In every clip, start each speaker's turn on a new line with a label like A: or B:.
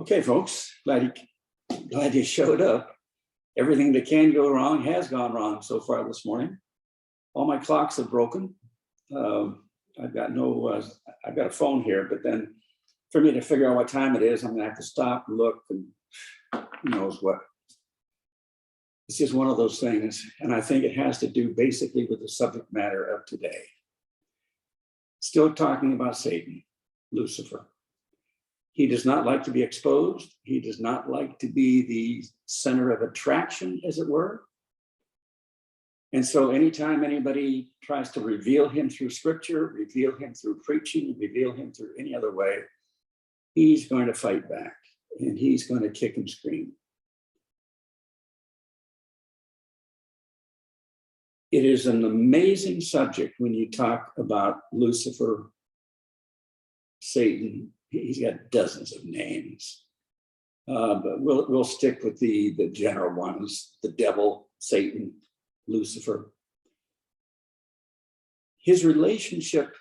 A: Okay, folks, glad you showed up. Everything that can go wrong has gone wrong so far this morning. All my clocks have broken. I've got a phone here, but then for me to figure out what time it is, I'm gonna have to stop and look and who knows what. It's just one of those things, and I think it has to do basically with the subject matter of today. Still talking about Satan, Lucifer. He does not like to be exposed. He does not like to be the center of attraction, as it were. And so anytime anybody tries to reveal him through scripture, reveal him through preaching, reveal him through any other way, he's going to fight back and he's going to kick and scream. It is an amazing subject when you talk about Lucifer, Satan. He's got dozens of names, but we'll stick with the general ones: the devil, Satan, Lucifer. His relationship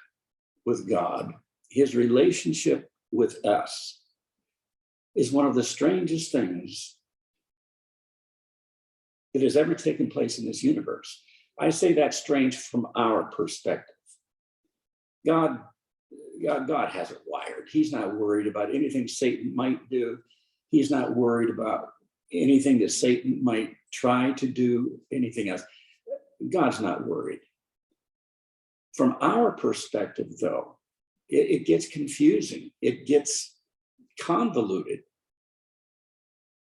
A: with God, his relationship with us, is one of the strangest things that has ever taken place in this universe. I say that's strange from our perspective. God has it wired. He's not worried about anything Satan might do. He's not worried about anything that Satan might try to do, anything else. God's not worried. From our perspective, though, it gets confusing. It gets convoluted.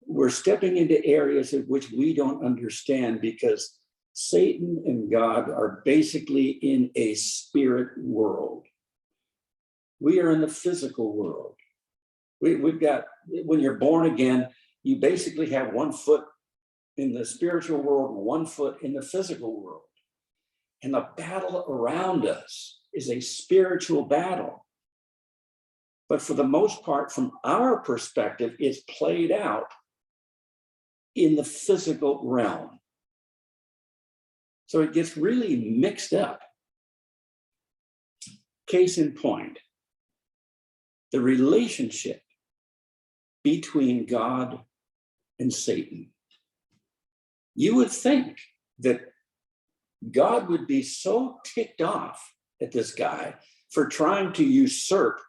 A: We're stepping into areas of which we don't understand because Satan and God are basically in a spirit world. We are in the physical world. We've got, when you're born again, you basically have 1 foot in the spiritual world, 1 foot in the physical world. And the battle around us is a spiritual battle. But for the most part, from our perspective, it's played out in the physical realm. So it gets really mixed up. Case in point, the relationship between God and Satan. You would think that God would be so ticked off at this guy for trying to usurp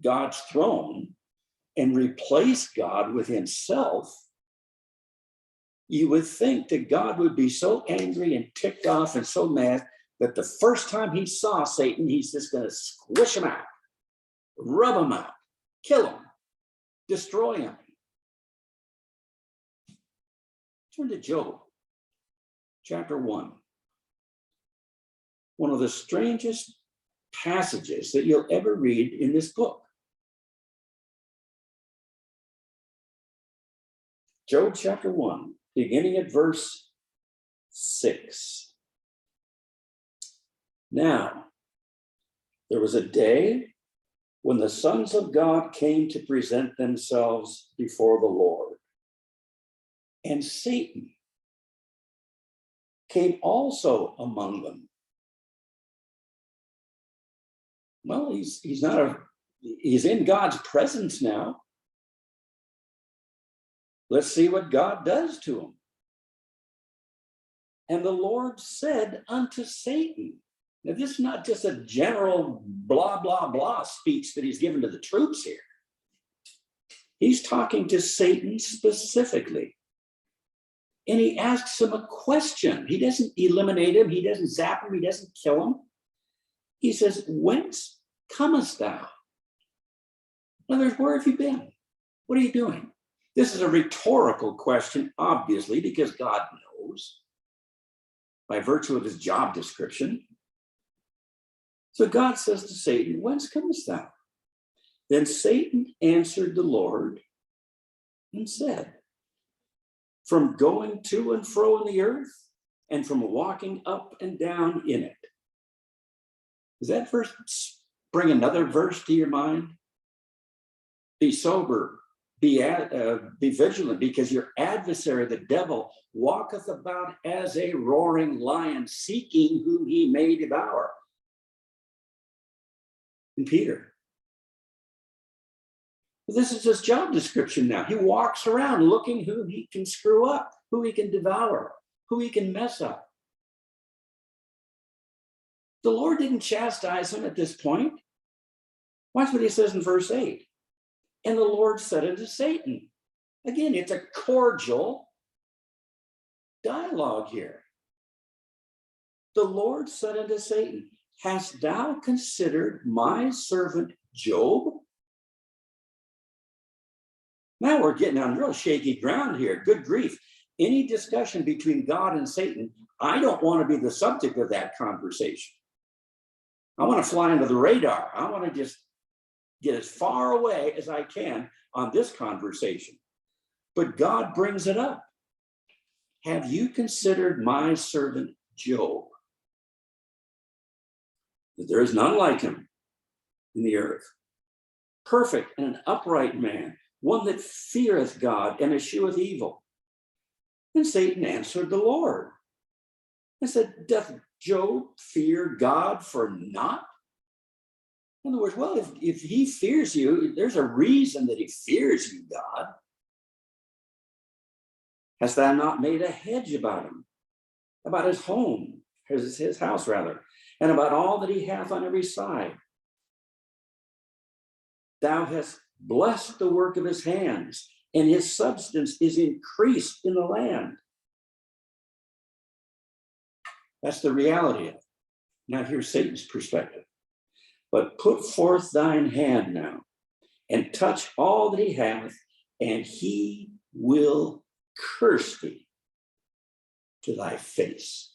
A: God's throne and replace God with himself. You would think that God would be so angry and ticked off and so mad that the first time he saw Satan, he's just going to squish him out, rub him out, kill him, destroy him. Turn to Job, chapter 1. One of the strangest passages that you'll ever read in this book. Job chapter 1, beginning at verse 6. Now, there was a day when the sons of God came to present themselves before the Lord. And Satan came also among them. Well, he's in God's presence now. Let's see what God does to him. And the Lord said unto Satan, now this is not just a general blah, blah, blah speech that he's given to the troops here. He's talking to Satan specifically. And he asks him a question. He doesn't eliminate him. He doesn't zap him. He doesn't kill him. He says, whence comest thou? In other words, where have you been? What are you doing? This is a rhetorical question, obviously, because God knows by virtue of his job description. So God says to Satan, whence comest thou? Then Satan answered the Lord and said, from going to and fro in the earth and from walking up and down in it. Does that verse bring another verse to your mind? Be sober, be vigilant, because your adversary, the devil, walketh about as a roaring lion, seeking whom he may devour. And Peter, This is his job description now. He walks around looking who he can screw up, who he can devour, who he can mess up. The Lord didn't chastise him at this point. Watch what he says in verse 8. And the Lord said unto Satan. Again, it's a cordial dialogue here. The Lord said unto Satan, hast thou considered my servant Job? Now we're getting on real shaky ground here. Good grief. Any discussion between God and Satan, I don't want to be the subject of that conversation. I want to fly under the radar. I want to just get as far away as I can on this conversation. But God brings it up. Have you considered my servant Job? There is none like him in the earth. Perfect and an upright man, one that feareth God and escheweth evil. And Satan answered the Lord and said, doth Job fear God for naught? In other words, well, if he fears you, there's a reason that he fears you, God. Hast thou not made a hedge about him, about his home, his house rather, and about all that he hath on every side? Thou hast blessed the work of his hands, and his substance is increased in the land. That's the reality of it. Now here's Satan's perspective. But put forth thine hand now, and touch all that he hath, and he will curse thee to thy face.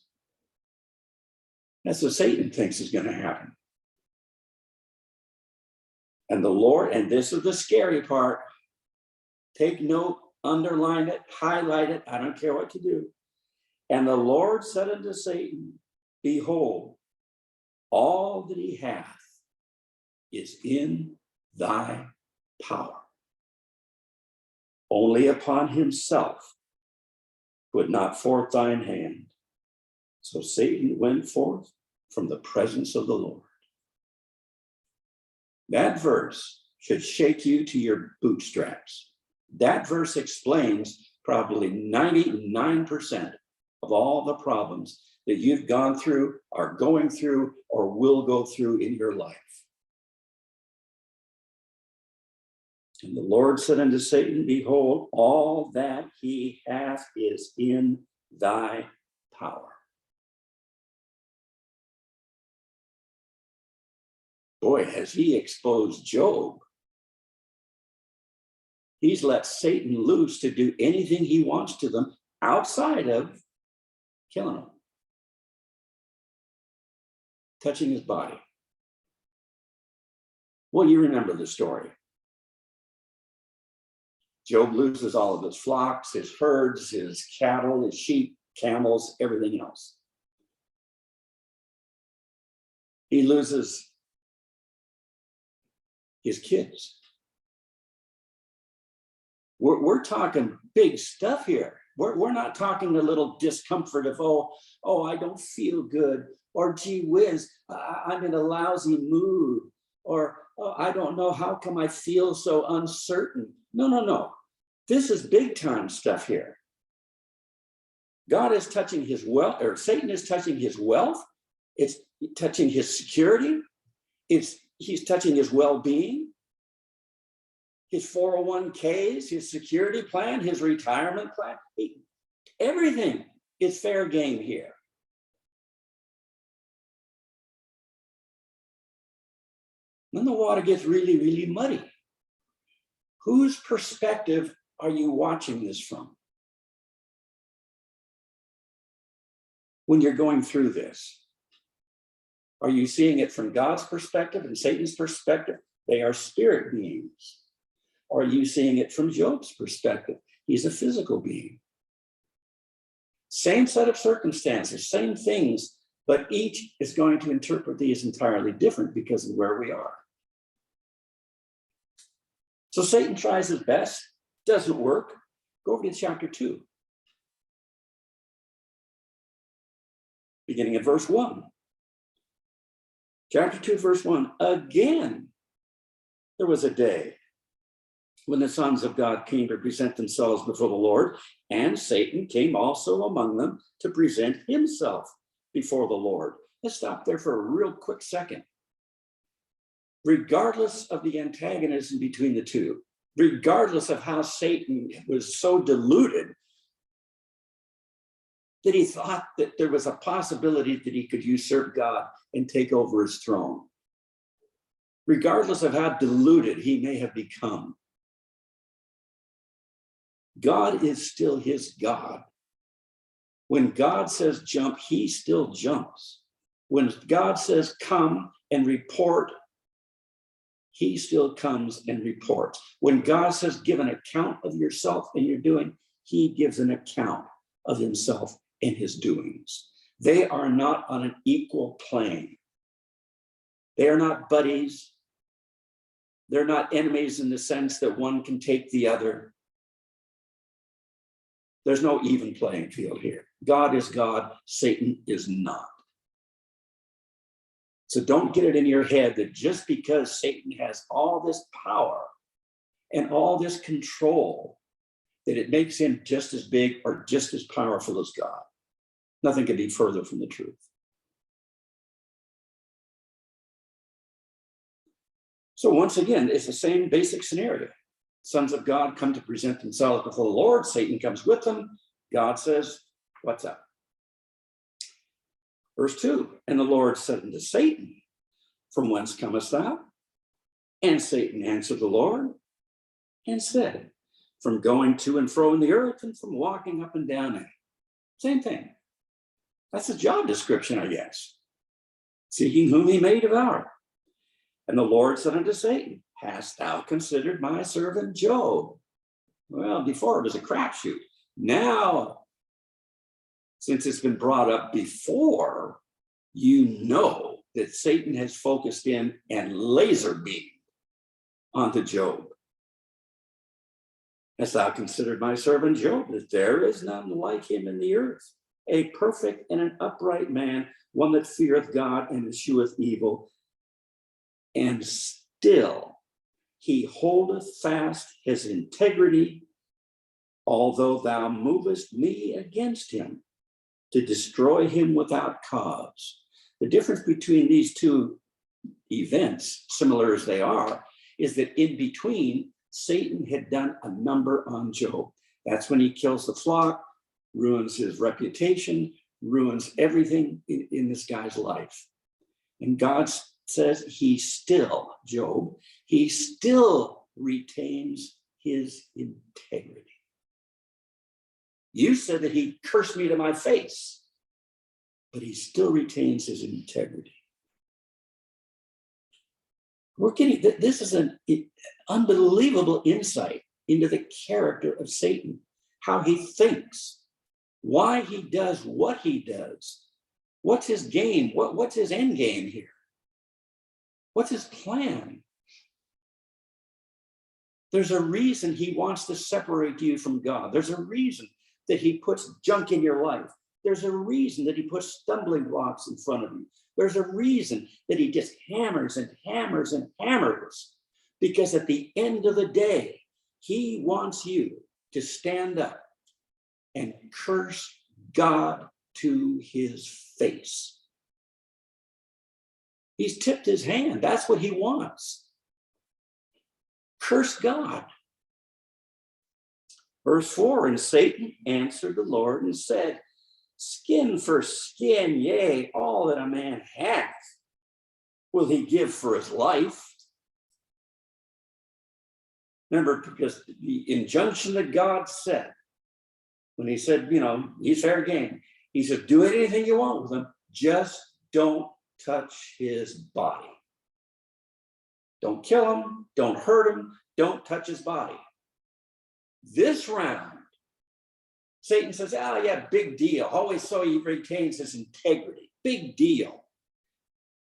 A: That's what Satan thinks is going to happen. And the Lord, and this is the scary part, take note, underline it, highlight it, I don't care what to do. And the Lord said unto Satan, behold, all that he hath is in thy power. Only upon himself put not forth thine hand. So Satan went forth from the presence of the Lord. That verse should shake you to your bootstraps. That verse explains probably 99% of all the problems that you've gone through, are going through, or will go through in your life. And the Lord said unto Satan, behold, all that he hath is in thy power. Boy, has he exposed Job. He's let Satan loose to do anything he wants to them outside of killing him, touching his body. Well, you remember the story. Job loses all of his flocks, his herds, his cattle, his sheep, camels, everything else. He loses his kids. We're talking big stuff here. We're not talking a little discomfort of, oh, I don't feel good, or gee whiz, I'm in a lousy mood, or oh, I don't know, how come I feel so uncertain? No. This is big time stuff here. God is touching his wealth, or Satan is touching his wealth. It's touching his security. He's touching his well-being, his 401ks, his security plan, his retirement plan. Everything is fair game here. Then the water gets really, really muddy. Whose perspective are you watching this from? When you're going through this, are you seeing it from God's perspective and Satan's perspective? They are spirit beings. Or are you seeing it from Job's perspective? He's a physical being. Same set of circumstances, same things, but each is going to interpret these entirely different because of where we are. So Satan tries his best, doesn't work. Go over to chapter 2. Beginning at verse 1. Chapter 2, verse 1. Again, there was a day when the sons of God came to present themselves before the Lord, and Satan came also among them to present himself before the Lord. Let's stop there for a real quick second. Regardless of the antagonism between the two, regardless of how Satan was so deluded that he thought that there was a possibility that he could usurp God and take over his throne, regardless of how deluded he may have become, God is still his God. When God says jump, he still jumps. When God says come and report, he still comes and reports. When God says give an account of yourself and your doing, he gives an account of himself and his doings. They are not on an equal plane. They are not buddies. They're not enemies in the sense that one can take the other. There's no even playing field here. God is God, Satan is not. So don't get it in your head that just because Satan has all this power and all this control, that it makes him just as big or just as powerful as God. Nothing could be further from the truth. So once again, it's the same basic scenario. Sons of God come to present themselves before the Lord. Satan comes with them. God says, what's up? Verse 2, and the Lord said unto Satan, from whence comest thou? And Satan answered the Lord and said, from going to and fro in the earth and from walking up and down in it. Same thing. That's a job description, I guess. Seeking whom he may devour. And the Lord said unto Satan, hast thou considered my servant Job? Well, before it was a crapshoot. Now, since it's been brought up before, you know that Satan has focused in and laser beamed onto Job. Hast thou considered my servant Job, that there is none like him in the earth, a perfect and an upright man, one that feareth God and escheweth evil, and still he holdeth fast his integrity, although thou movest me against him to destroy him without cause. The difference between these two events, similar as they are, is that in between, Satan had done a number on Job. That's when he kills the flock, ruins his reputation, ruins everything in this guy's life. And God says he still, Job, he still retains his integrity. You said that he cursed me to my face, but he still retains his integrity. We're getting, this is an unbelievable insight into the character of Satan, how he thinks, why he does what he does. What's his game? What's his end game here? What's his plan? There's a reason he wants to separate you from God. There's a reason that he puts junk in your life. There's a reason that he puts stumbling blocks in front of you. There's a reason that he just hammers and hammers and hammers, because at the end of the day, he wants you to stand up and curse God to his face. He's tipped his hand. That's what he wants. Curse God. Verse 4, and Satan answered the Lord and said, skin for skin, yea, all that a man hath will he give for his life. Remember, because the injunction that God said, when he said, he's fair game, he said, do anything you want with him, just don't touch his body. Don't kill him, don't hurt him, don't touch his body. This round, Satan says, yeah, big deal. Always so he retains his integrity. Big deal.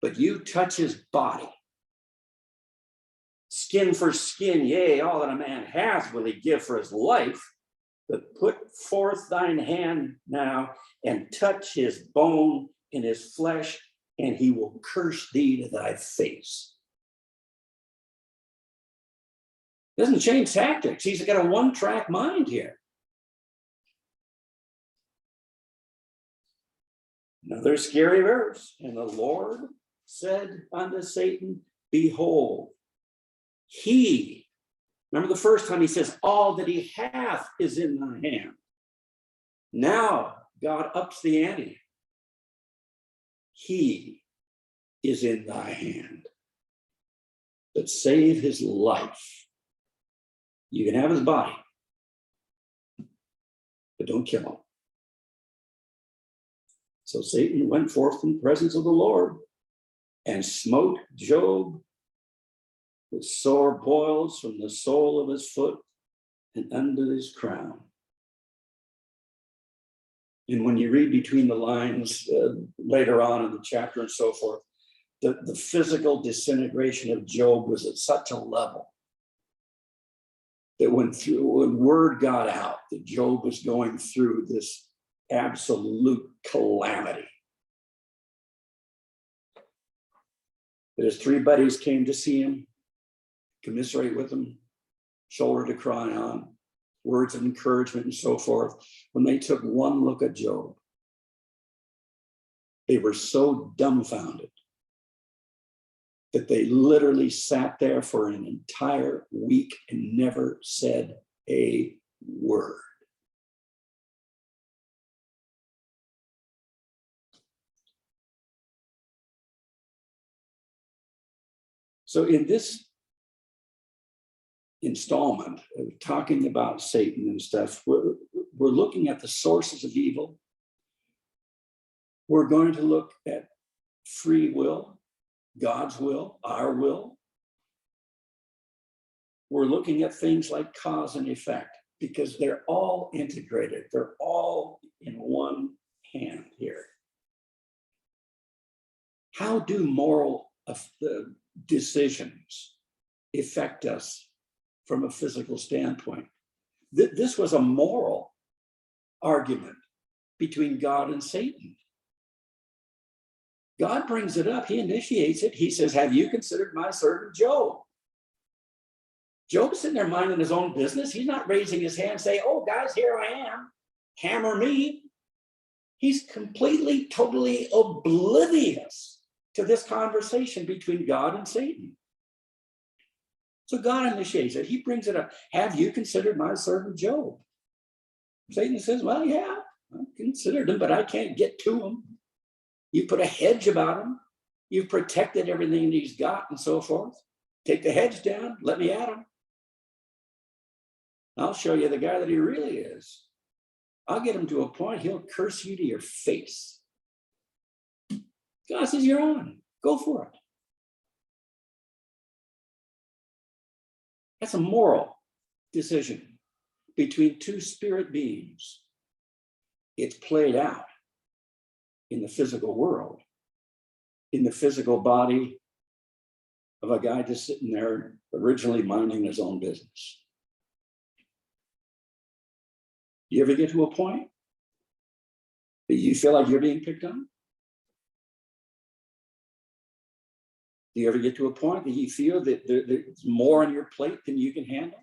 A: But you touch his body. Skin for skin, yea, all that a man has will he give for his life. But put forth thine hand now and touch his bone and his flesh, and he will curse thee to thy face. Doesn't change tactics. He's got a one-track mind here. Another scary verse. And the Lord said unto Satan, behold, he, remember the first time he says, all that he hath is in thy hand. Now God ups the ante. He is in thy hand. But save his life. You can have his body, but don't kill him. So Satan went forth from the presence of the Lord and smote Job with sore boils from the sole of his foot and under his crown. And when you read between the lines later on in the chapter and so forth, the physical disintegration of Job was at such a level that when word got out that Job was going through this absolute calamity, that his three buddies came to see him, commiserate with him, shoulder to cry on, words of encouragement and so forth. When they took one look at Job, they were so dumbfounded that they literally sat there for an entire week and never said a word. So in this installment of talking about Satan and stuff, we're looking at the sources of evil. We're going to look at free will, God's will, our will. We're looking at things like cause and effect because they're all integrated. They're all in one hand here. How do moral decisions affect us from a physical standpoint? This was a moral argument between God and Satan. God brings it up. He initiates it. He says, have you considered my servant Job? Job's sitting there minding his own business. He's not raising his hand saying, oh, guys, here I am. Hammer me. He's completely, totally oblivious to this conversation between God and Satan. So God initiates it. He brings it up. Have you considered my servant Job? Satan says, well, yeah, I've considered him, but I can't get to him. You put a hedge about him. You've protected everything that he's got and so forth. Take the hedge down. Let me at him. I'll show you the guy that he really is. I'll get him to a point he'll curse you to your face. God says, you're on. Go for it. That's a moral decision between two spirit beings. It's played out in the physical world, in the physical body of a guy just sitting there originally minding his own business. Do you ever get to a point that you feel like you're being picked on? Do you ever get to a point that you feel that there's more on your plate than you can handle?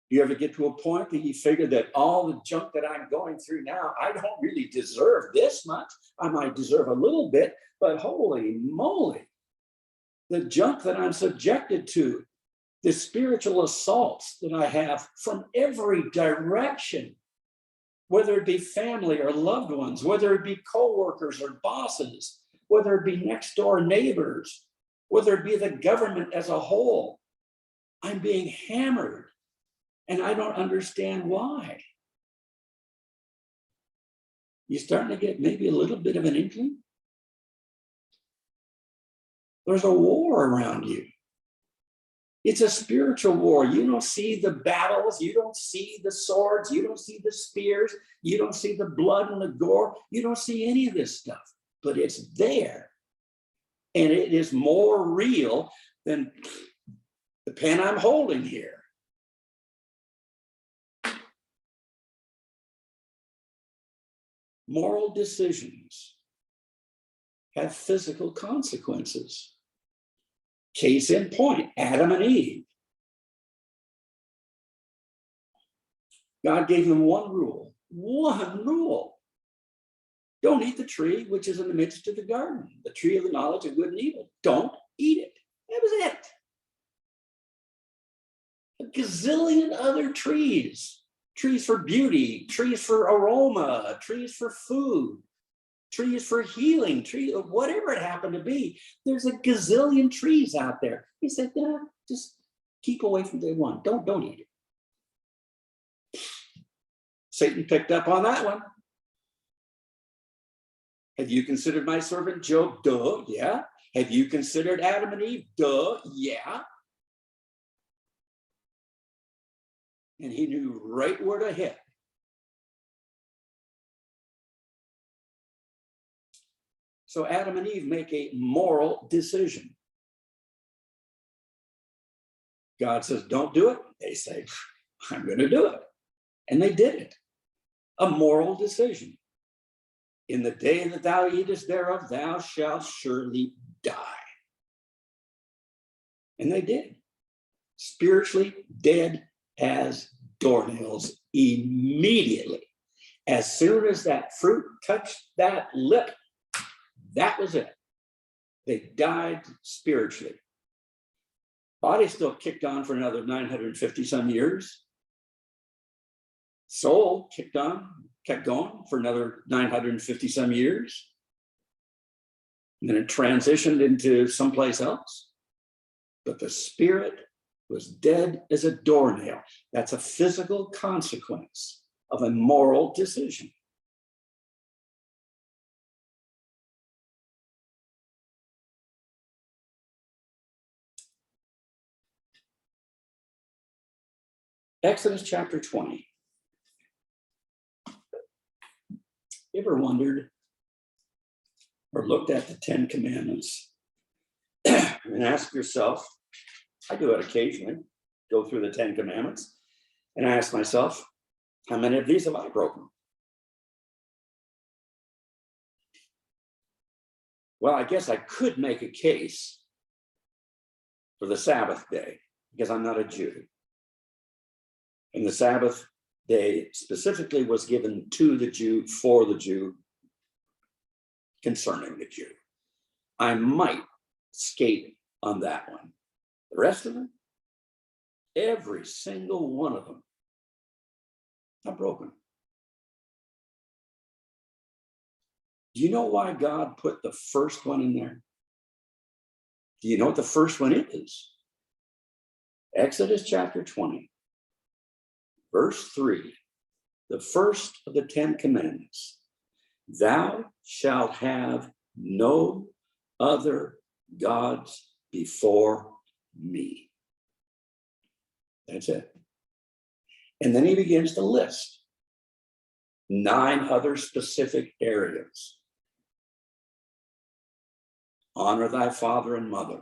A: Do you ever get to a point that you figure that all the junk that I'm going through now, I don't really deserve this much. I might deserve a little bit, but holy moly, the junk that I'm subjected to, the spiritual assaults that I have from every direction, whether it be family or loved ones, whether it be coworkers or bosses, whether it be next door neighbors, whether it be the government as a whole, I'm being hammered. And I don't understand why. You're starting to get maybe a little bit of an inkling. There's a war around you. It's a spiritual war. You don't see the battles. You don't see the swords. You don't see the spears. You don't see the blood and the gore. You don't see any of this stuff, but it's there. And it is more real than the pen I'm holding here. Moral decisions have physical consequences. Case in point, Adam and Eve. God gave them one rule. One rule. Don't eat the tree which is in the midst of the garden, the tree of the knowledge of good and evil. Don't eat it. That was it. A gazillion other trees. Trees for beauty, trees for aroma, trees for food, trees for healing, trees, whatever it happened to be. There's a gazillion trees out there. He said, no, just keep away from the one. Don't eat it. Satan picked up on that one. Have you considered my servant Job? Duh, yeah. Have you considered Adam and Eve? Duh, yeah. And he knew right where to hit. So Adam and Eve make a moral decision. God says, don't do it. They say, I'm going to do it. And they did it. A moral decision. In the day that thou eatest thereof, thou shalt surely die. And they did. Spiritually dead as doornails immediately. As soon as that fruit touched that lip, that was it. They died spiritually. Body still kicked on for another 950 some years. Soul kept going for another 950 some years. And then it transitioned into someplace else. But the spirit was dead as a doornail. That's a physical consequence of a moral decision. Exodus chapter 20. You ever wondered or looked at the 10 Commandments and ask yourself, I do it occasionally, go through the 10 Commandments, and I ask myself, how many of these have I broken? Well, I guess I could make a case for the Sabbath day because I'm not a Jew. And the Sabbath day specifically was given to the Jew, for the Jew, concerning the Jew. I might skate on that one. The rest of them, every single one of them, are broken. Do you know why God put the first one in there? Do you know what the first one is? Exodus chapter 20, verse 3, the first of the 10 Commandments. Thou shalt have no other gods before me. That's it. And then he begins to list 9 other specific areas. Honor thy father and mother.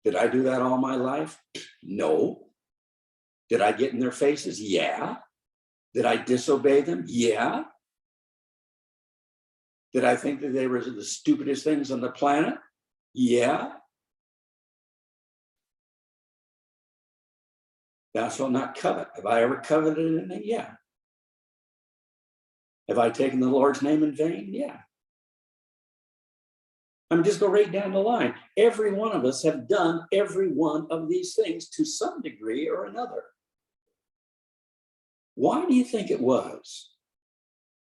A: Did I do that all my life? No. Did I get in their faces? Yeah. Did I disobey them? Yeah. Did I think that they were the stupidest things on the planet? Yeah. Thou shalt not covet. Have I ever coveted anything? Yeah. Have I taken the Lord's name in vain? Yeah. Just go right down the line. Every one of us have done every one of these things to some degree or another. Why do you think it was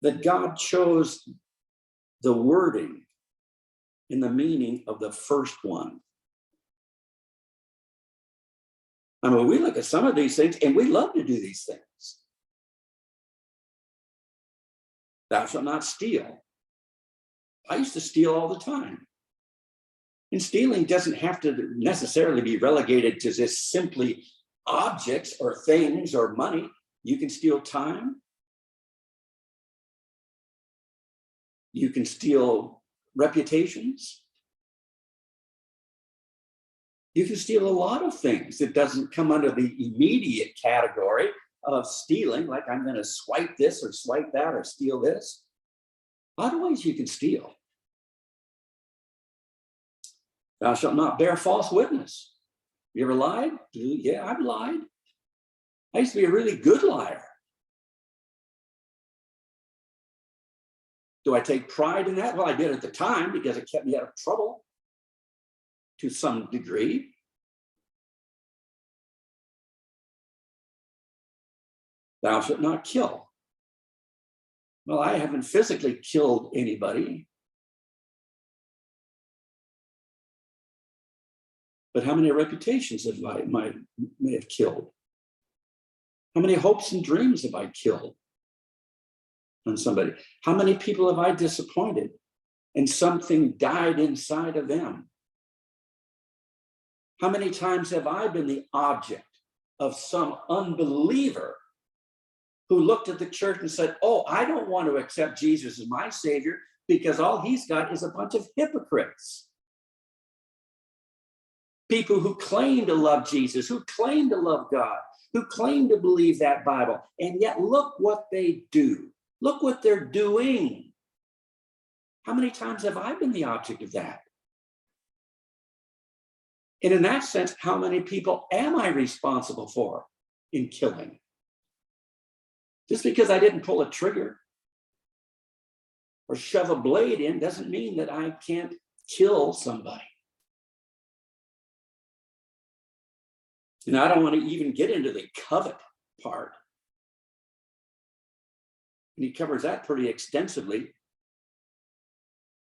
A: that God chose the wording in the meaning of the first one? We look at some of these things and we love to do these things. Thou shalt not steal. I used to steal all the time. And stealing doesn't have to necessarily be relegated to just simply objects or things or money. You can steal time. You can steal reputations. You can steal a lot of things that doesn't come under the immediate category of stealing, like I'm going to swipe this or swipe that or steal this. A lot of ways you can steal. Thou shalt not bear false witness. You ever lied? Yeah, I've lied. I used to be a really good liar. Do I take pride in that? Well, I did at the time because it kept me out of trouble to some degree. Thou shalt not kill. Well, I haven't physically killed anybody. But how many reputations have I may have killed? How many hopes and dreams have I killed on somebody? How many people have I disappointed and something died inside of them? How many times have I been the object of some unbeliever who looked at the church and said, oh, I don't want to accept Jesus as my Savior because all he's got is a bunch of hypocrites. People who claim to love Jesus, who claim to love God, who claim to believe that Bible, and yet look what they do. Look what they're doing. How many times have I been the object of that? And in that sense, how many people am I responsible for in killing? Just because I didn't pull a trigger or shove a blade in doesn't mean that I can't kill somebody. And I don't want to even get into the covet part. And he covers that pretty extensively.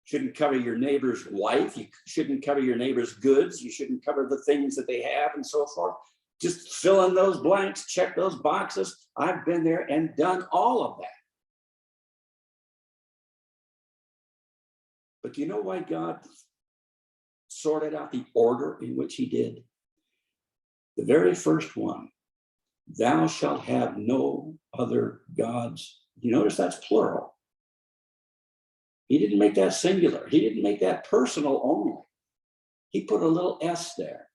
A: Shouldn't cover your neighbor's wife. You shouldn't cover your neighbor's goods. You shouldn't cover the things that they have and so forth. Just fill in those blanks, check those boxes. I've been there and done all of that. But do you know why God sorted out the order in which he did? The very first one, thou shalt have no other gods. You notice that's plural. He didn't make that singular. He didn't make that personal only. He put a little s there.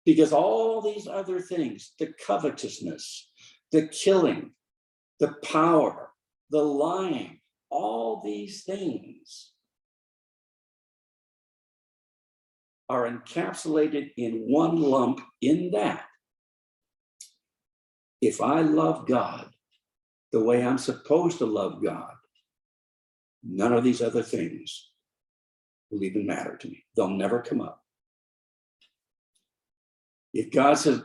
A: Because all these other things, the covetousness, the killing, the power, the lying, all these things are encapsulated in one lump in that. If I love God the way I'm supposed to love God, none of these other things will even matter to me. They'll never come up. If God says,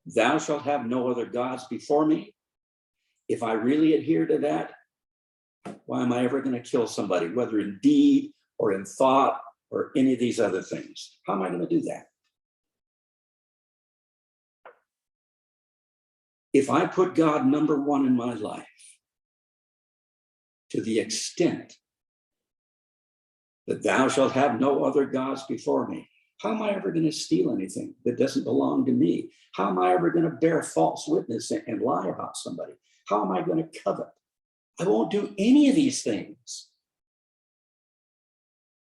A: thou shalt have no other gods before me, if I really adhere to that, why am I ever going to kill somebody, whether in deed or in thought or any of these other things? How am I going to do that? If I put God number one in my life, to the extent that thou shalt have no other gods before me, how am I ever going to steal anything that doesn't belong to me? How am I ever going to bear false witness and lie about somebody? How am I going to covet? I won't do any of these things.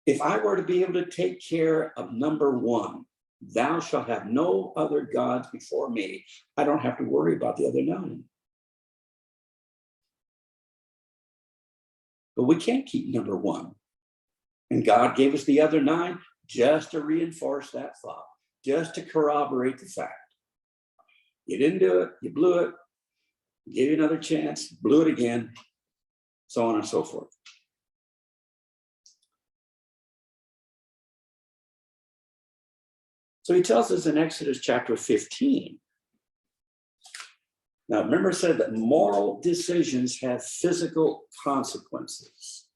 A: If I were to be able to take care of number one, thou shalt have no other gods before me, I don't have to worry about the other nine. But we can't keep number one. And God gave us the other nine just to reinforce that thought, just to corroborate the fact. You didn't do it, you blew it, gave you another chance, blew it again, so on and so forth. So he tells us in Exodus chapter 15. Now, remember, I said that moral decisions have physical consequences.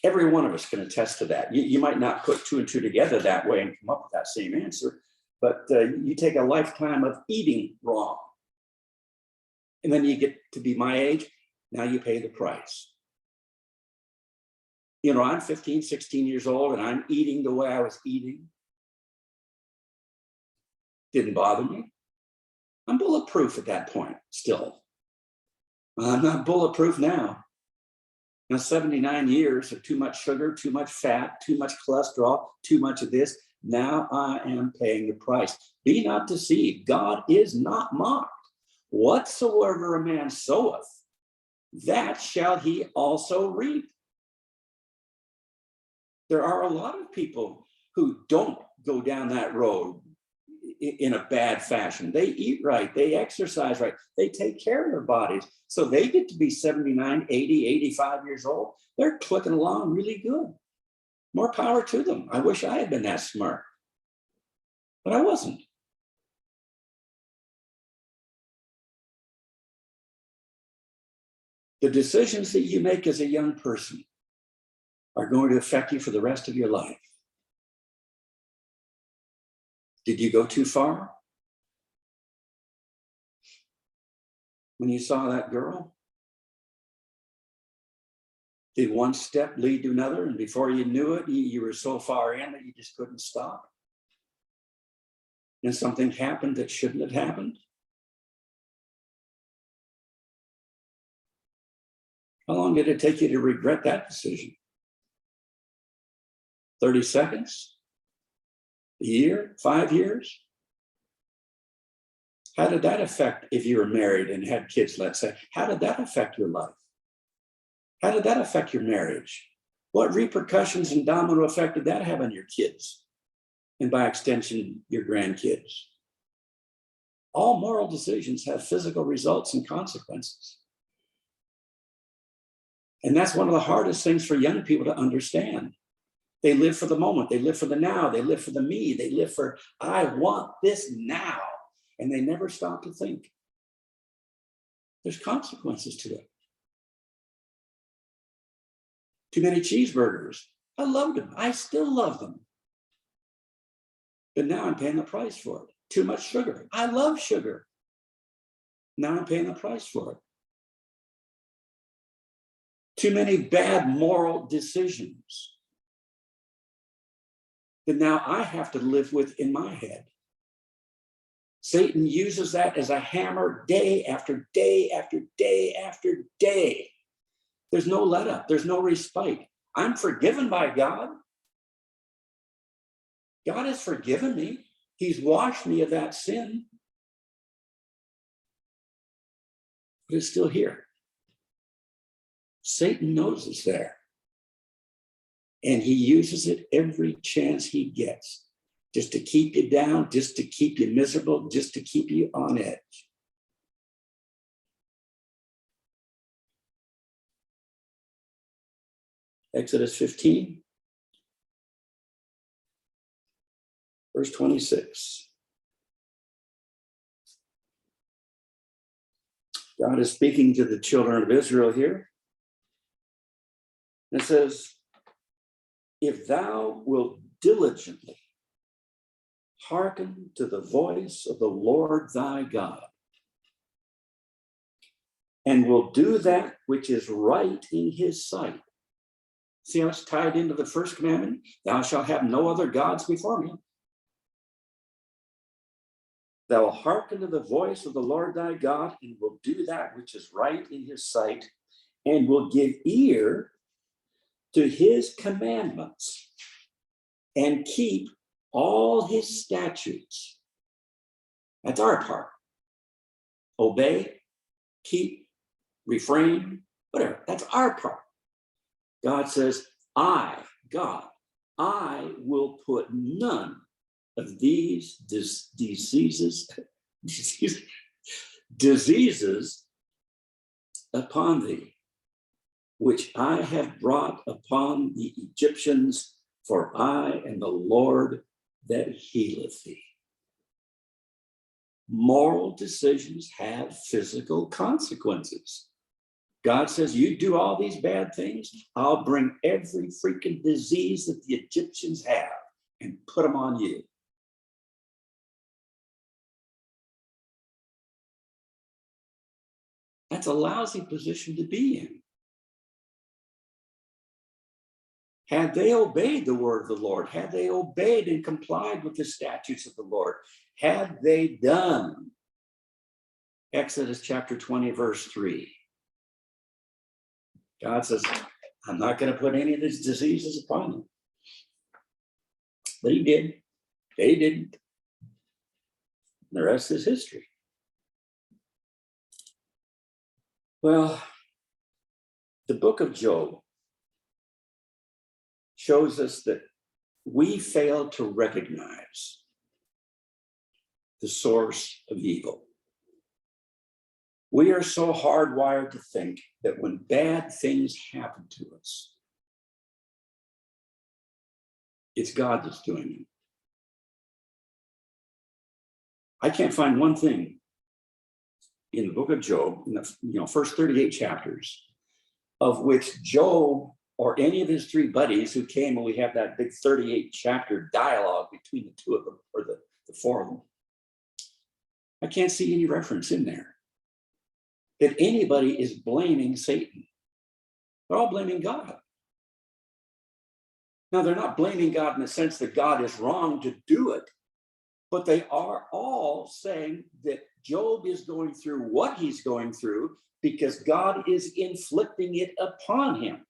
A: Every one of us can attest to that. You might not put two and two together that way and come up with that same answer, but you take a lifetime of eating wrong, and then you get to be my age, now you pay the price. You know, I'm 15, 16 years old, and I'm eating the way I was eating. Didn't bother me. I'm bulletproof at that point still. I'm not bulletproof now. Now, 79 years of too much sugar, too much fat, too much cholesterol, too much of this. Now I am paying the price. Be not deceived. God is not mocked. Whatsoever a man soweth, that shall he also reap. There are a lot of people who don't go down that road in a bad fashion. They eat right, they exercise right, they take care of their bodies. So they get to be 79, 80, 85 years old. They're clicking along really good. More power to them. I wish I had been that smart, but I wasn't. The decisions that you make as a young person are going to affect you for the rest of your life. Did you go too far when you saw that girl? Did one step lead to another, and before you knew it, you were so far in that you just couldn't stop? And something happened that shouldn't have happened? How long did it take you to regret that decision? 30 seconds? A year? 5 years? How did that affect, if you were married and had kids, let's say, how did that affect your life? How did that affect your marriage? What repercussions and domino effect did that have on your kids? And by extension, your grandkids? All moral decisions have physical results and consequences. And that's one of the hardest things for young people to understand. They live for the moment. They live for the now. They live for the me. They live for, I want this now. And they never stop to think. There's consequences to it. Too many cheeseburgers. I loved them. I still love them. But now I'm paying the price for it. Too much sugar. I love sugar. Now I'm paying the price for it. Too many bad moral decisions that now I have to live with in my head. Satan uses that as a hammer day after day after day after day. There's no let up. There's no respite. I'm forgiven by God. God has forgiven me. He's washed me of that sin. But it's still here. Satan knows it's there. And he uses it every chance he gets, just to keep you down, just to keep you miserable, just to keep you on edge. Exodus 15, verse 26. God is speaking to the children of Israel here. It says, if thou wilt diligently hearken to the voice of the Lord thy God, and will do that which is right in his sight. See how it's tied into the first commandment? Thou shalt have no other gods before me. Thou wilt hearken to the voice of the Lord thy God, and will do that which is right in his sight, and will give ear to his commandments, and keep all his statutes. That's our part. Obey, keep, refrain, whatever. That's our part. God says, God, I will put none of these diseases upon thee, which I have brought upon the Egyptians, for I am the Lord that healeth thee. Moral decisions have physical consequences. God says, you do all these bad things, I'll bring every freaking disease that the Egyptians have and put them on you. That's a lousy position to be in. Had they obeyed the word of the Lord, had they obeyed and complied with the statutes of the Lord, had they done Exodus chapter 20, verse 3, God says, I'm not going to put any of these diseases upon them. But he did. They didn't. And the rest is history. Well, the book of Job shows us that we fail to recognize the source of evil. We are so hardwired to think that when bad things happen to us, it's God that's doing it. I can't find one thing in the book of Job, in the first 38 chapters, of which Job or any of his three buddies who came, and we have that big 38 chapter dialogue between the two of them, or the four of them. I can't see any reference in there that anybody is blaming Satan. They're all blaming God. Now, they're not blaming God in the sense that God is wrong to do it, but they are all saying that Job is going through what he's going through because God is inflicting it upon him.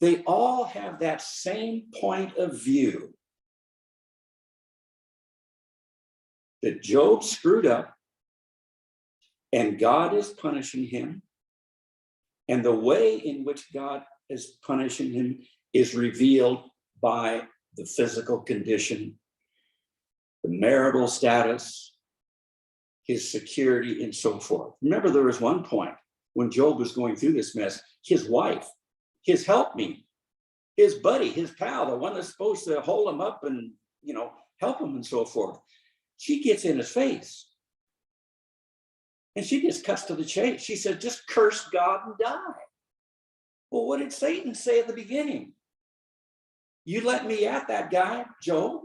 A: They all have that same point of view, that Job screwed up and God is punishing him. And the way in which God is punishing him is revealed by the physical condition, the marital status, his security, and so forth. Remember, there was one point when Job was going through this mess, his wife, his helpmeet, his buddy, his pal, the one that's supposed to hold him up and, help him and so forth, she gets in his face. And she gets cuts to the chase. She said, just curse God and die. Well, what did Satan say at the beginning? You let me at that guy, Job,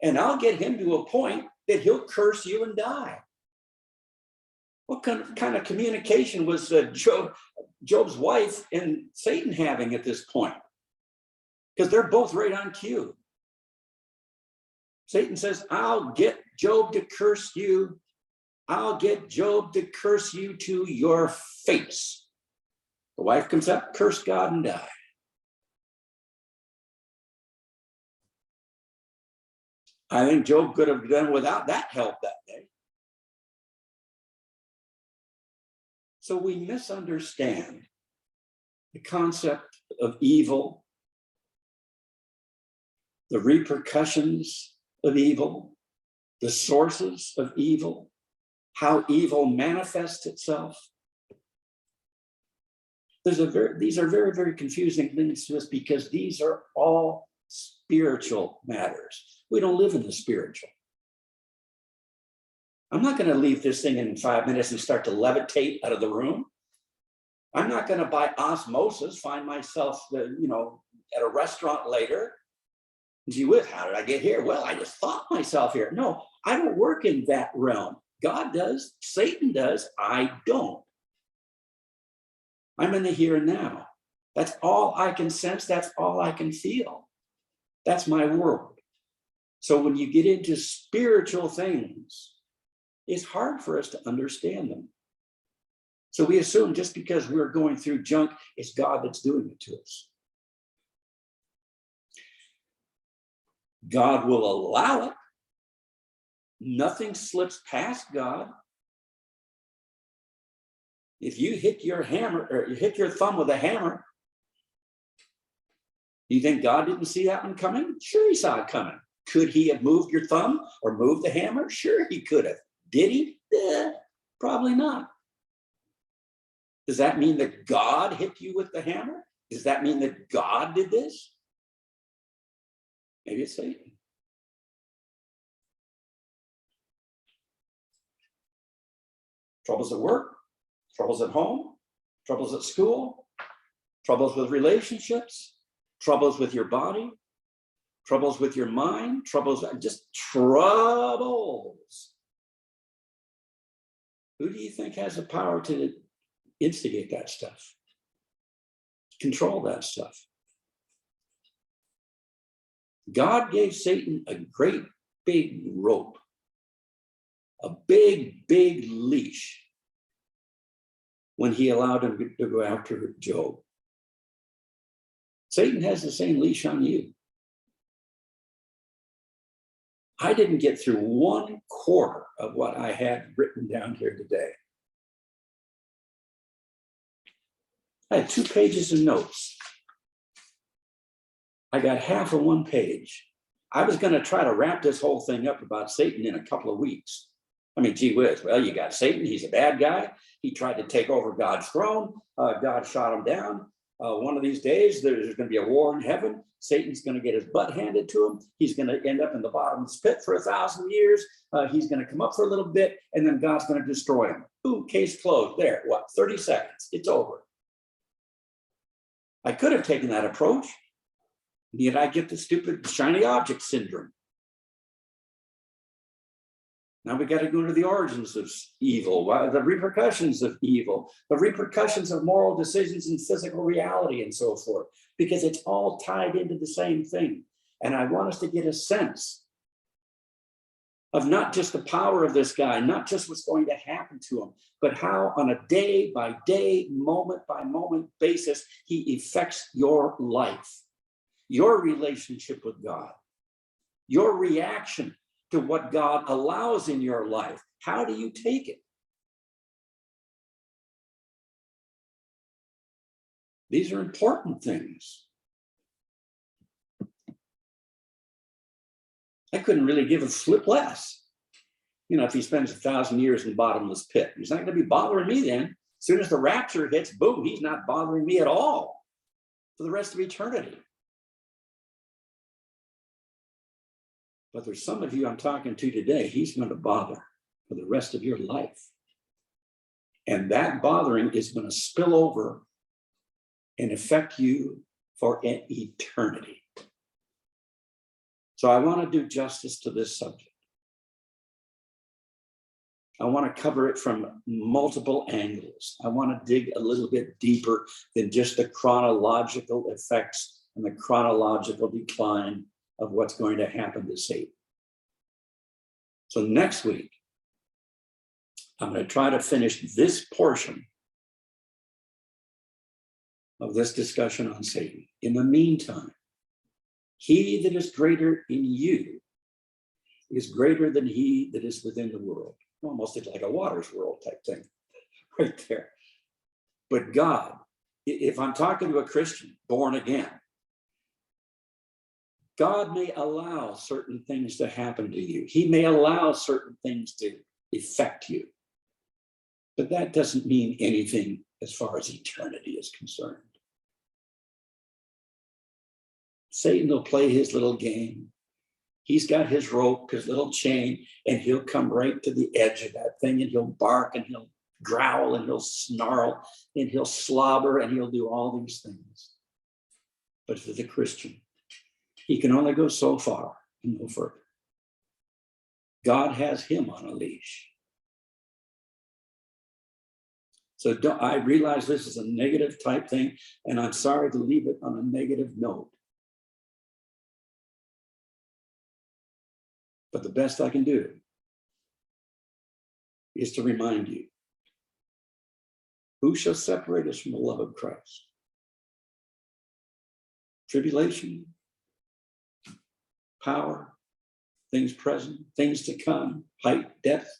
A: and I'll get him to a point that he'll curse you and die. What kind of communication was Job's wife and Satan having at this point? Because they're both right on cue. Satan says, I'll get Job to curse you. I'll get Job to curse you to your face. The wife comes up, curse God and die. I think Job could have done without that help that day. So we misunderstand the concept of evil, the repercussions of evil, the sources of evil, how evil manifests itself. These are very, very confusing things to us because these are all spiritual matters. We don't live in the spiritual. I'm not going to leave this thing in 5 minutes and start to levitate out of the room. I'm not going to, by osmosis, find myself, at a restaurant later. Gee whiz, how did I get here? Well, I just thought myself here. No, I don't work in that realm. God does, Satan does, I don't. I'm in the here and now. That's all I can sense. That's all I can feel. That's my world. So when you get into spiritual things, it's hard for us to understand them. So we assume just because we're going through junk, it's God that's doing it to us. God will allow it. Nothing slips past God. If you hit your hammer or you hit your thumb with a hammer, do you think God didn't see that one coming? Sure, he saw it coming. Could he have moved your thumb or moved the hammer? Sure, he could have. Did he? Probably not. Does that mean that God hit you with the hammer? Does that mean that God did this? Maybe it's Satan. Troubles at work, troubles at home, troubles at school, troubles with relationships, troubles with your body, troubles with your mind, just troubles. Who do you think has the power to instigate that stuff? Control that stuff? God gave Satan a great big rope, a big, big leash when he allowed him to go after Job. Satan has the same leash on you. I didn't get through 1/4 of what I had written down here today. I had 2 pages of notes. I got half of 1 page. I was going to try to wrap this whole thing up about Satan in a couple of weeks. I mean, gee whiz, well, you got Satan. He's a bad guy. He tried to take over God's throne. God shot him down. One of these days, there's going to be a war in heaven. Satan's going to get his butt handed to him. He's going to end up in the bottomless pit for 1,000 years. He's going to come up for a little bit, and then God's going to destroy him. Ooh, case closed. There, what, 30 seconds. It's over. I could have taken that approach, yet I get the stupid shiny object syndrome. Now we got to go to the origins of evil, the repercussions of evil, the repercussions of moral decisions and physical reality and so forth, because it's all tied into the same thing. And I want us to get a sense of not just the power of this guy, not just what's going to happen to him, but how on a day by day, moment by moment basis, he affects your life, your relationship with God, your reaction to what God allows in your life. How do you take it? These are important things. I couldn't really give a flip less. You know, if he spends 1,000 years in the bottomless pit, he's not going to be bothering me then. As soon as the rapture hits, boom, he's not bothering me at all for the rest of eternity. But there's some of you I'm talking to today, he's going to bother for the rest of your life. And that bothering is going to spill over and affect you for an eternity. So I want to do justice to this subject. I want to cover it from multiple angles. I want to dig a little bit deeper than just the chronological effects and the chronological decline of what's going to happen to Satan. So next week, I'm going to try to finish this portion of this discussion on Satan. In the meantime, he that is greater in you is greater than he that is within the world. Almost like a Waters world type thing right there. But God, if I'm talking to a Christian born again, God may allow certain things to happen to you. He may allow certain things to affect you. But that doesn't mean anything as far as eternity is concerned. Satan will play his little game. He's got his rope, his little chain, and he'll come right to the edge of that thing, and he'll bark, and he'll growl, and he'll snarl, and he'll slobber, and he'll do all these things. But for the Christian, he can only go so far and no further. God has him on a leash. So I realize this is a negative type thing, and I'm sorry to leave it on a negative note. But the best I can do is to remind you, who shall separate us from the love of Christ? Tribulation, power, things present, things to come, height, depth,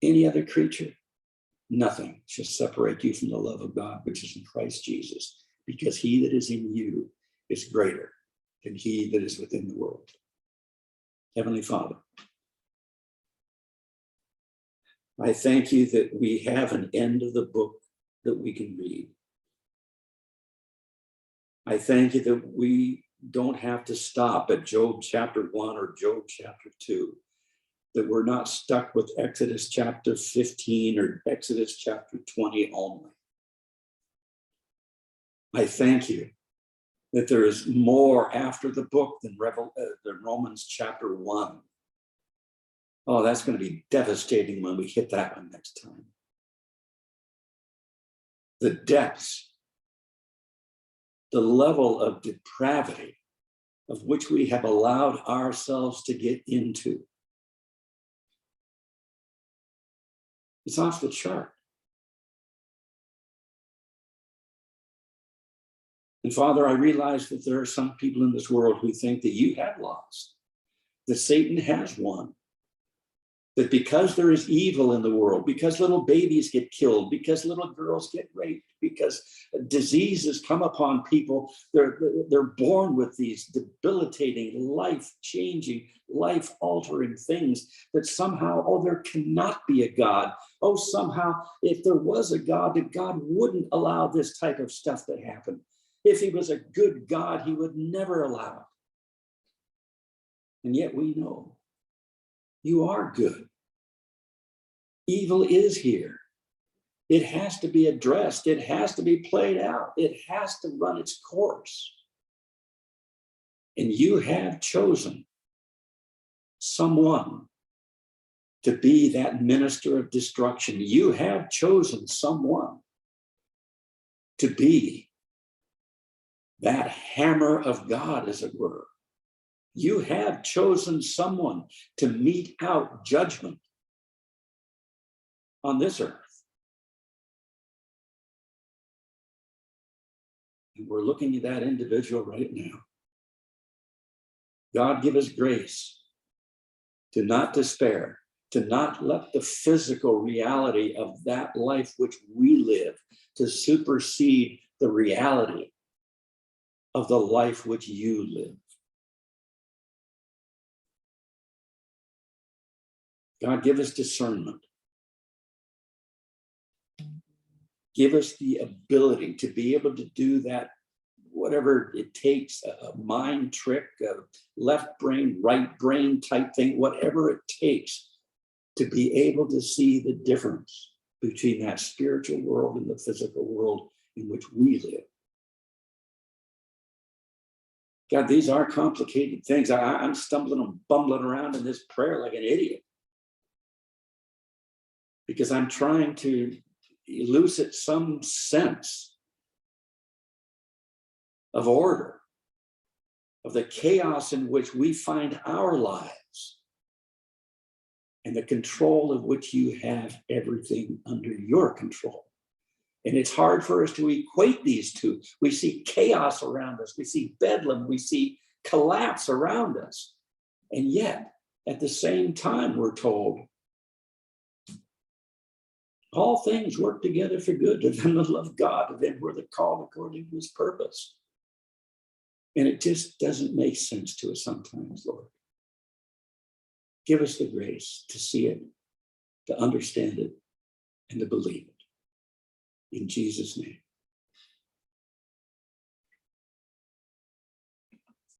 A: any other creature? Nothing shall separate you from the love of God, which is in Christ Jesus, because he that is in you is greater than he that is within the world. Heavenly Father, I thank you that we have an end of the book that we can read. I thank you that we don't have to stop at Job chapter 1 or Job chapter 2, that we're not stuck with Exodus chapter 15 or Exodus chapter 20 only. I thank you that there is more after the book than Romans chapter 1. Oh, that's going to be devastating when we hit that one next time. The depths, the level of depravity of which we have allowed ourselves to get into. It's off the chart. And Father, I realize that there are some people in this world who think that you have lost, that Satan has won. That because there is evil in the world, because little babies get killed, because little girls get raped, because diseases come upon people, they're born with these debilitating, life-changing, life-altering things, that somehow, oh, there cannot be a God. Oh, somehow, if there was a God, that God wouldn't allow this type of stuff to happen. If he was a good God, he would never allow it. And yet we know you are good. Evil is here. It has to be addressed. It has to be played out. It has to run its course. And you have chosen someone to be that minister of destruction. You have chosen someone to be that hammer of God, as it were. You have chosen someone to mete out judgment on this earth. And we're looking at that individual right now. God, give us grace to not despair, to not let the physical reality of that life which we live to supersede the reality of the life which you live. God, give us discernment. Give us the ability to be able to do that, whatever it takes, a mind trick, a left brain, right brain type thing, whatever it takes to be able to see the difference between that spiritual world and the physical world in which we live. God, these are complicated things. I'm stumbling and bumbling around in this prayer like an idiot, because I'm trying to elicit some sense of order, of the chaos in which we find our lives, and the control of which you have everything under your control. And it's hard for us to equate these two. We see chaos around us. We see bedlam. We see collapse around us. And yet, at the same time, we're told, all things work together for good to them that love God, to them who are the called according to his purpose. And it just doesn't make sense to us sometimes, Lord. Give us the grace to see it, to understand it, and to believe it. In Jesus' name.